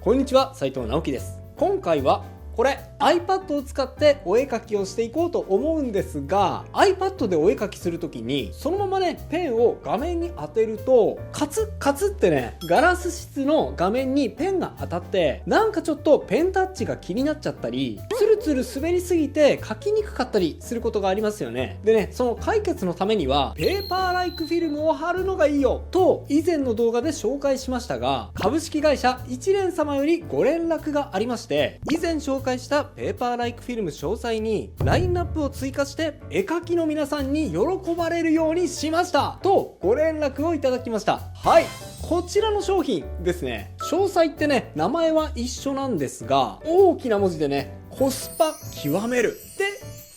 こんにちは、斉藤直樹です。今回はこれ iPad を使ってお絵描きをしていこうと思うんですが、 iPad でお絵描きするときにそのままねペンを画面に当てるとカツカツってね、ガラス質の画面にペンが当たってなんかちょっとペンタッチが気になっちゃったり、ツルツル滑りすぎて描きにくかったりすることがありますよね。でね、その解決のためにはペーパーライクフィルムを貼るのがいいよと以前の動画で紹介しましたが、株式会社一連様よりご連絡がありまして、以前紹介したペーパーライクフィルム詳細にラインナップを追加して絵描きの皆さんに喜ばれるようにしましたとご連絡をいただきました。はい、こちらの商品ですね。詳細ってね、名前は一緒なんですが、大きな文字でね、コスパ極めるって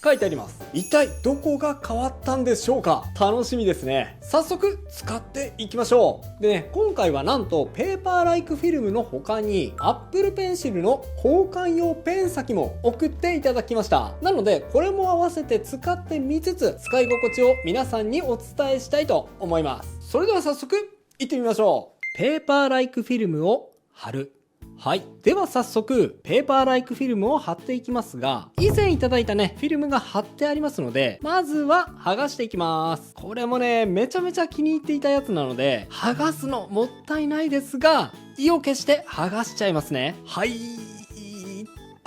書いてあります。一体どこが変わったんでしょうか。楽しみですね。早速使っていきましょう。でね、今回はなんとペーパーライクフィルムの他に Apple Pencil の交換用ペン先も送っていただきました。なのでこれも合わせて使ってみつつ、使い心地を皆さんにお伝えしたいと思います。それでは早速いってみましょう。ペーパーライクフィルムを貼る。はい。では早速、ペーパーライクフィルムを貼っていきますが、以前いただいたね、フィルムが貼ってありますので、まずは剥がしていきます。これもね、めちゃめちゃ気に入っていたやつなので、剥がすのもったいないですが、意を決して剥がしちゃいますね。はい。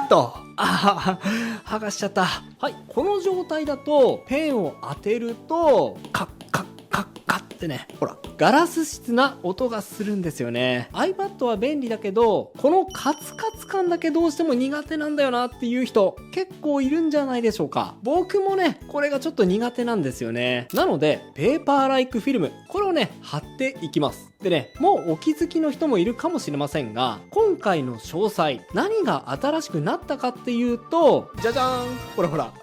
剥がしちゃった。はい。この状態だと、ペンを当てると、カッカッカッカッってね、ほら、ガラス質な音がするんですよね。 iPad は便利だけど、このカツカツ感だけどうしても苦手なんだよなっていう人結構いるんじゃないでしょうか。僕もね、これがちょっと苦手なんですよね。なのでペーパーライクフィルム、これをね貼っていきます。でね、もうお気づきの人もいるかもしれませんが、今回の詳細、何が新しくなったかっていうと、じゃじゃーん、ほらほら、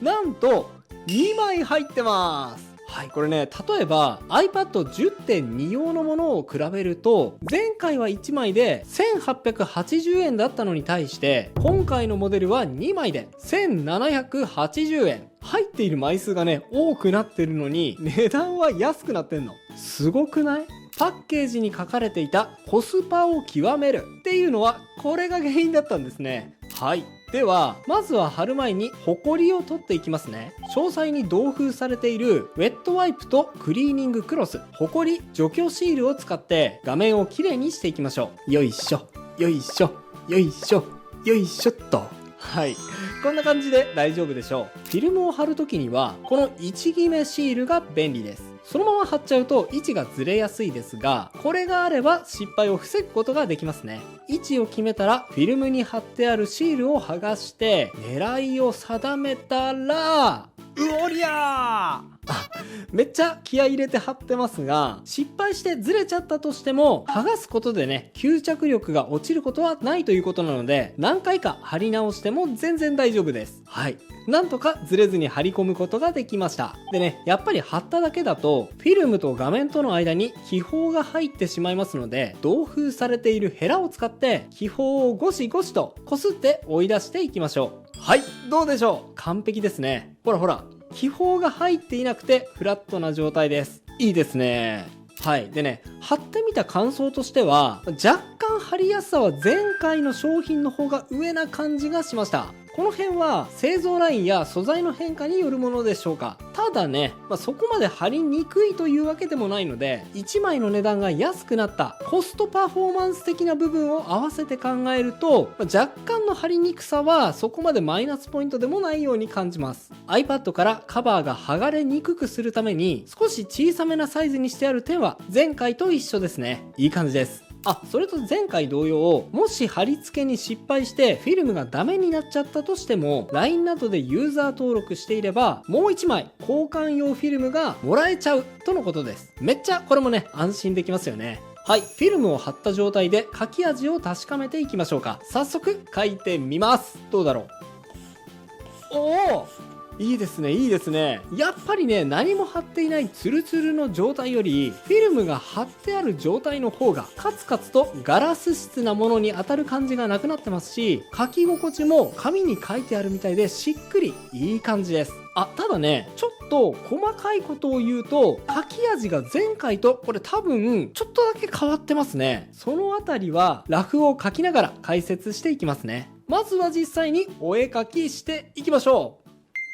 なんと2枚入ってます。はい、これね、例えば iPad 10.2 用のものを比べると、前回は1枚で1880円だったのに対して、今回のモデルは2枚で1780円。入っている枚数がね、多くなってるのに、値段は安くなってんの。すごくない？パッケージに書かれていたコスパを極めるっていうのは、これが原因だったんですね。はい。では、まずは貼る前にホコリを取っていきますね。詳細に同封されているウェットワイプとクリーニングクロス、ホコリ除去シールを使って画面をきれいにしていきましょう。よいしょ、よいしょ、よいしょ、よいしょっと。はい。こんな感じで大丈夫でしょう。フィルムを貼るときには、この位置決めシールが便利です。そのまま貼っちゃうと位置がずれやすいですが、これがあれば失敗を防ぐことができますね。位置を決めたらフィルムに貼ってあるシールを剥がして狙いを定めたら、うおりゃー、めっちゃ気合い入れて貼ってますが、失敗してずれちゃったとしても剥がすことでね、吸着力が落ちることはないということなので、何回か貼り直しても全然大丈夫です。はい。なんとかずれずに貼り込むことができました。でね、やっぱり貼っただけだとフィルムと画面との間に気泡が入ってしまいますので、同封されているヘラを使って気泡をゴシゴシとこすって追い出していきましょう。はい、どうでしょう。完璧ですね。ほらほら、気泡が入っていなくてフラットな状態です。いいですね。はい。でね、貼ってみた感想としては、若干貼りやすさは前回の商品の方が上な感じがしました。この辺は製造ラインや素材の変化によるものでしょうか。ただね、そこまで貼りにくいというわけでもないので、1枚の値段が安くなったコストパフォーマンス的な部分を合わせて考えると、若干の貼りにくさはそこまでマイナスポイントでもないように感じます。 iPad からカバーが剥がれにくくするために少し小さめなサイズにしてある点は前回と一緒ですね。いい感じです。それと前回同様、もし貼り付けに失敗してフィルムがダメになっちゃったとしても、 LINE などでユーザー登録していればもう1枚交換用フィルムがもらえちゃうとのことです。めっちゃこれもね、安心できますよね。はい、フィルムを貼った状態で書き味を確かめていきましょうか。早速書いてみます。どうだろう。おお、いいですね、いいですね。やっぱりね、何も貼っていないツルツルの状態よりフィルムが貼ってある状態の方がカツカツとガラス質なものに当たる感じがなくなってますし、書き心地も紙に書いてあるみたいでしっくりいい感じです。ただね、ちょっと細かいことを言うと、書き味が前回とこれ多分ちょっとだけ変わってますね。そのあたりはラフを描きながら解説していきますね。まずは実際にお絵描きしていきましょ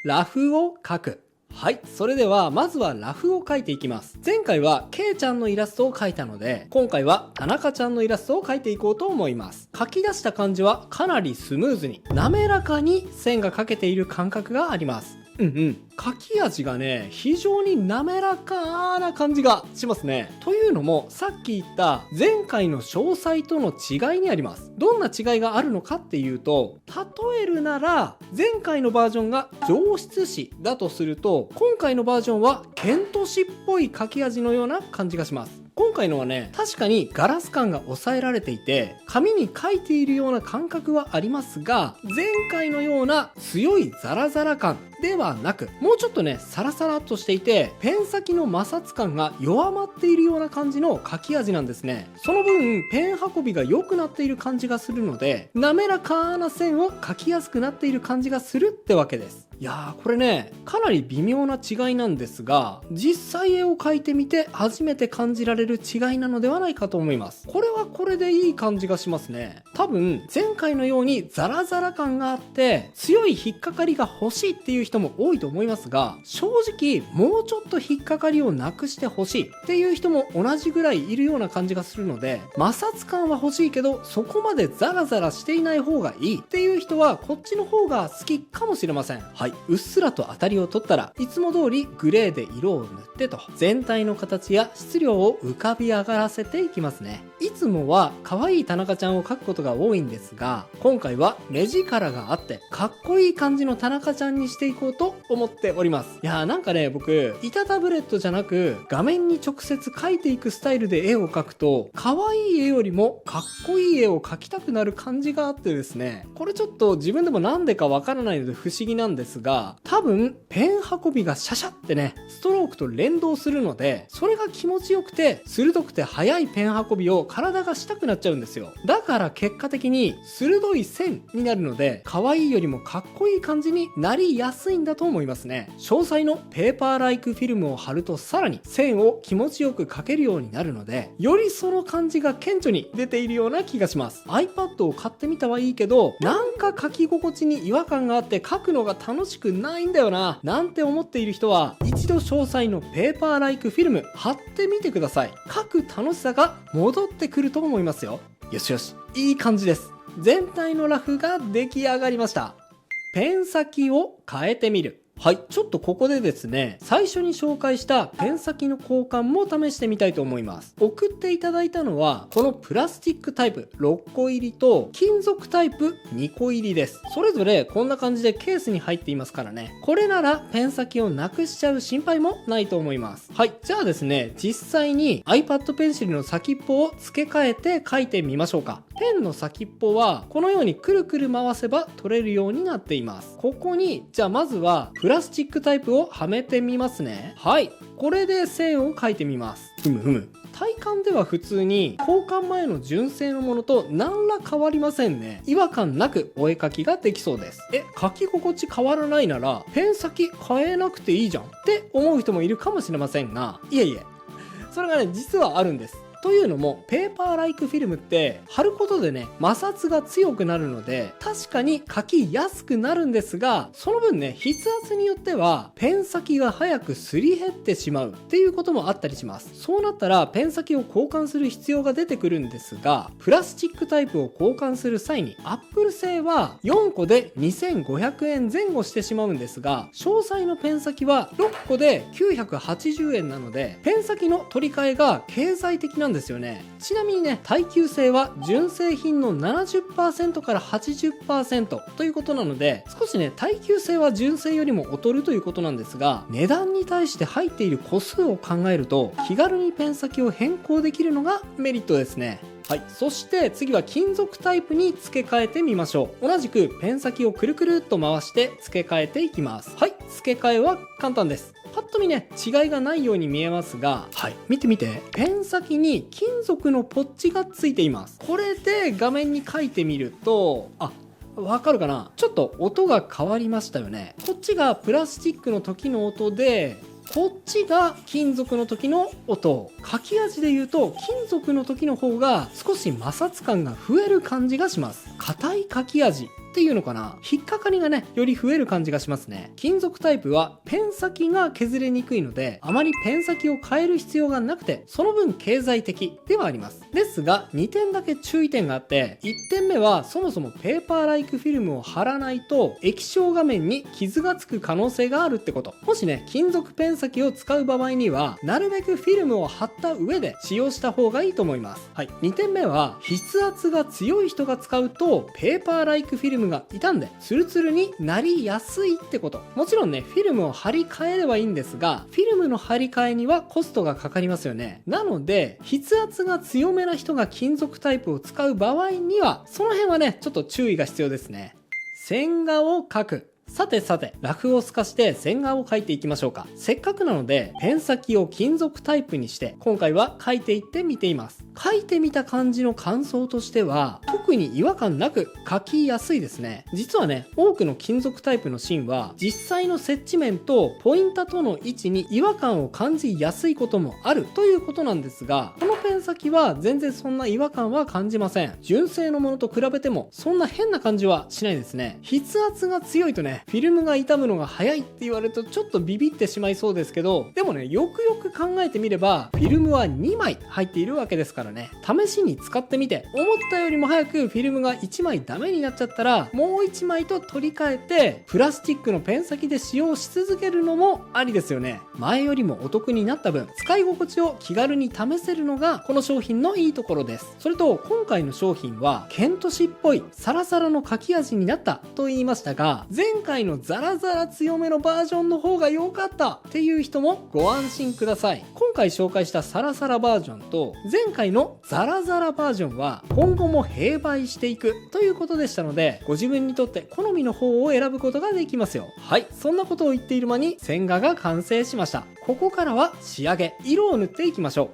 う。ラフを描く。はい。それでは、まずはラフを描いていきます。前回は、ケイちゃんのイラストを描いたので、今回は、田中ちゃんのイラストを描いていこうと思います。描き出した感じは、かなりスムーズに、滑らかに線が描けている感覚があります。書き味がね、非常に滑らかな感じがしますね。というのも、さっき言った前回の詳細との違いにあります。どんな違いがあるのかっていうと、例えるなら、前回のバージョンが上質紙だとすると、今回のバージョンはケント紙っぽい書き味のような感じがします。今回のはね、確かにガラス感が抑えられていて、紙に書いているような感覚はありますが、前回のような強いザラザラ感ではなく、もうちょっとね、サラサラっとしていて、ペン先の摩擦感が弱まっているような感じの書き味なんですね。その分、ペン運びが良くなっている感じがするので、滑らかな線を書きやすくなっている感じがするってわけです。いやー、これね、かなり微妙な違いなんですが、実際絵を描いてみて初めて感じられる違いなのではないかと思います。これはこれでいい感じがしますね。多分、前回のようにザラザラ感があって、強い引っかかりが欲しいっていう人も多いと思いますが、正直、もうちょっと引っかかりをなくして欲しいっていう人も同じぐらいいるような感じがするので、摩擦感は欲しいけど、そこまでザラザラしていない方がいいっていう人は、こっちの方が好きかもしれません。はい。うっすらと当たりを取ったら、いつも通りグレーで色を塗ってと、全体の形や質量を浮かび上がらせていきますね。いつもは可愛い田中ちゃんを描くことが多いんですが、今回は目力があってかっこいい感じの田中ちゃんにしていこうと思っております。いやー、なんかね、僕板タブレットじゃなく画面に直接描いていくスタイルで絵を描くと、可愛い絵よりもかっこいい絵を描きたくなる感じがあってですね、これちょっと自分でもなんでかわからないので不思議なんですが、多分ペン運びがシャシャってね、ストロークと連動するので、それが気持ちよくて鋭くて速いペン運びを体がしたくなっちゃうんですよ。だから結果的に鋭い線になるので、可愛いよりもかっこいい感じになりやすいんだと思いますね。詳細のペーパーライクフィルムを貼ると、さらに線を気持ちよく描けるようになるので、よりその感じが顕著に出ているような気がします。 iPad を買ってみたはいいけど、なんか書き心地に違和感があって書くのが楽しくないんだよな、なんて思っている人は、一度詳細のペーパーライクフィルム貼ってみてください。書く楽しさが戻ってくると思いますよ。よしよし、いい感じです。全体のラフが出来上がりました。ペン先を変えてみる。はい、ちょっとここでですね、最初に紹介したペン先の交換も試してみたいと思います。送っていただいたのは、このプラスチックタイプ6個入りと金属タイプ2個入りです。それぞれこんな感じでケースに入っていますからね。これならペン先をなくしちゃう心配もないと思います。はい、じゃあですね、実際に iPad ペンシルの先っぽを付け替えて書いてみましょうか。ペンの先っぽはこのようにくるくる回せば取れるようになっています。ここに、じゃあまずはプラスチックタイプをはめてみますね。はい、これで線を描いてみます。体感では普通に交換前の純正のものと何ら変わりませんね。違和感なくお絵描きができそうです。書き心地変わらないならペン先変えなくていいじゃんって思う人もいるかもしれませんが、いえいえ、それがね、実はあるんです。というのも、ペーパーライクフィルムって貼ることでね、摩擦が強くなるので、確かに書きやすくなるんですが、その分ね、筆圧によってはペン先が早くすり減ってしまうっていうこともあったりします。そうなったらペン先を交換する必要が出てくるんですが、プラスチックタイプを交換する際に Apple 製は4個で2500円前後してしまうんですが、詳細のペン先は6個で980円なので、ペン先の取り替えが経済的なんですよね。ちなみにね、耐久性は純正品の 70% から 80% ということなので、少しね、耐久性は純正よりも劣るということなんですが、値段に対して入っている個数を考えると、気軽にペン先を変更できるのがメリットですね。はい、そして次は金属タイプに付け替えてみましょう。同じくペン先をくるくるっと回して付け替えていきます。はい、付け替えは簡単です。パッと見ね、違いがないように見えますが、はい、見てみて。ペン先に金属のポッチがついています。これで画面に書いてみると、わかるかな？ちょっと音が変わりましたよね。こっちがプラスチックの時の音で、こっちが金属の時の音。書き味で言うと金属の時の方が少し摩擦感が増える感じがします。硬い書き味っていうのかな、引っかかりがねより増える感じがしますね。金属タイプはペン先が削れにくいので、あまりペン先を変える必要がなくて、その分経済的ではあります。ですが2点だけ注意点があって、1点目はそもそもペーパーライクフィルムを貼らないと液晶画面に傷がつく可能性があるってこと。もしね金属ペン先を使う場合には、なるべくフィルムを貼った上で使用した方がいいと思います。はい、2点目は筆圧が強い人が使うとペーパーライクフィルムが傷んでツルツルになりやすいってこと。もちろんねフィルムを貼り替えればいいんですが、フィルムの貼り替えにはコストがかかりますよね。なので筆圧が強めな人が金属タイプを使う場合には、その辺はねちょっと注意が必要ですね。線画を描く。さてラフを透かして線画を描いていきましょうか。せっかくなのでペン先を金属タイプにして今回は描いていってみています。描いてみた感じの感想としては特に違和感なく描きやすいですね。実はね多くの金属タイプの芯は実際の接地面とポインタとの位置に違和感を感じやすいこともあるということなんですが、このペン先は全然そんな違和感は感じません。純正のものと比べてもそんな変な感じはしないですね。筆圧が強いとねフィルムが傷むのが早いって言われるとちょっとビビってしまいそうですけど、でもねよくよく考えてみればフィルムは2枚入っているわけですからね。試しに使ってみて思ったよりも早くフィルムが1枚ダメになっちゃったら、もう1枚と取り替えてプラスチックのペン先で使用し続けるのもありですよね。前よりもお得になった分使い心地を気軽に試せるのがこの商品のいいところです。それと今回の商品はケント紙っぽいサラサラの書き味になったと言いましたが、前回のザラザラ強めのバージョンの方が良かったっていう人もご安心ください。今回紹介したサラサラバージョンと前回のザラザラバージョンは今後も併売していくということでしたので、ご自分にとって好みの方を選ぶことができますよ。はい、そんなことを言っている間に線画が完成しました。ここからは仕上げ、色を塗っていきましょ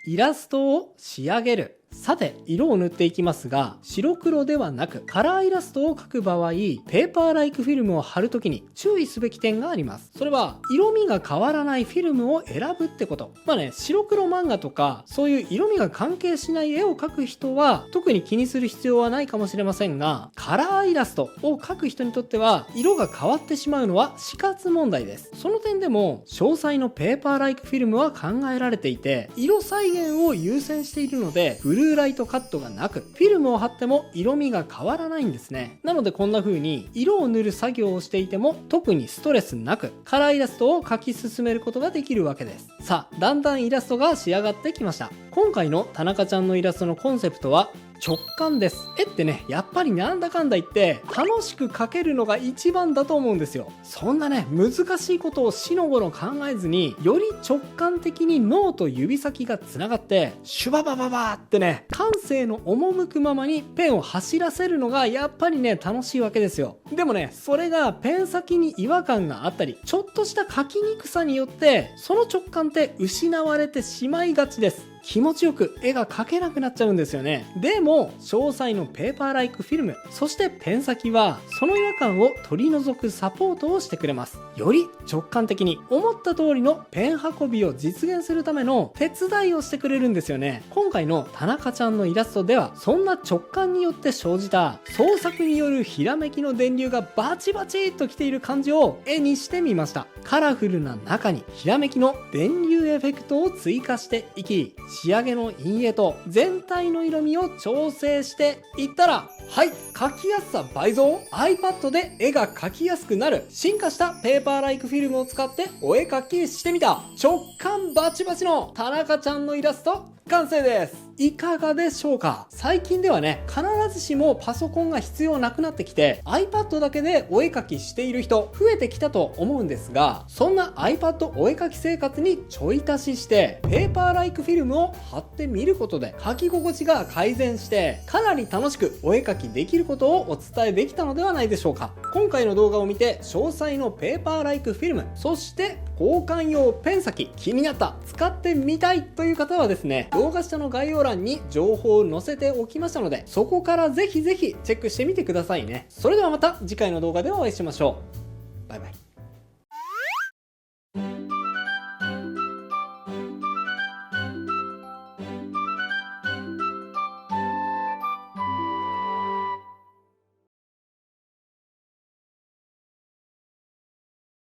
う。イラストを仕上げる。さて色を塗っていきますが、白黒ではなくカラーイラストを描く場合、ペーパーライクフィルムを貼るときに注意すべき点があります。それは色味が変わらないフィルムを選ぶってこと。白黒漫画とかそういう色味が関係しない絵を描く人は特に気にする必要はないかもしれませんが、カラーイラストを描く人にとっては色が変わってしまうのは死活問題です。その点でも詳細のペーパーライクフィルムは考えられていて、色再現を優先しているのでブルーライトカットがなく、フィルムを貼っても色味が変わらないんですね。なのでこんな風に色を塗る作業をしていても特にストレスなくカラーイラストを描き進めることができるわけです。さあだんだんイラストが仕上がってきました。今回の田中ちゃんのイラストのコンセプトは直感です。絵ってねやっぱりなんだかんだ言って楽しく描けるのが一番だと思うんですよ。そんなね難しいことをしのごの考えずに、より直感的に脳と指先がつながってシュババババーってね感性の赴くままにペンを走らせるのがやっぱりね楽しいわけですよ。でもねそれがペン先に違和感があったりちょっとした描きにくさによってその直感って失われてしまいがちです。気持ちよく絵が描けなくなっちゃうんですよね。でも詳細のペーパーライクフィルム、そしてペン先はその違和感を取り除くサポートをしてくれます。より直感的に思った通りのペン運びを実現するための手伝いをしてくれるんですよね。今回の田中ちゃんのイラストではそんな直感によって生じた創作によるひらめきの電流がバチバチっときている感じを絵にしてみました。カラフルな中にひらめきの電流エフェクトを追加していき、仕上げの陰影と全体の色味を調整していったら、はい、描きやすさ倍増。 iPad で絵が描きやすくなる進化したペーパーライクフィルムを使ってお絵描きしてみた直感バチバチの田中ちゃんのイラスト完成です。いかがでしょうか。最近ではね必ずしもパソコンが必要なくなってきて iPad だけでお絵描きしている人増えてきたと思うんですが、そんな iPad お絵描き生活にちょい足ししてペーパーライクフィルムを貼ってみることで描き心地が改善してかなり楽しくお絵描先できることをお伝えできたのではないでしょうか。今回の動画を見て詳細のペーパーライクフィルム、そして交換用ペン先気になった、使ってみたいという方はですね、動画下の概要欄に情報を載せておきましたので、そこからぜひぜひチェックしてみてくださいね。それではまた次回の動画でお会いしましょう。バイバイ。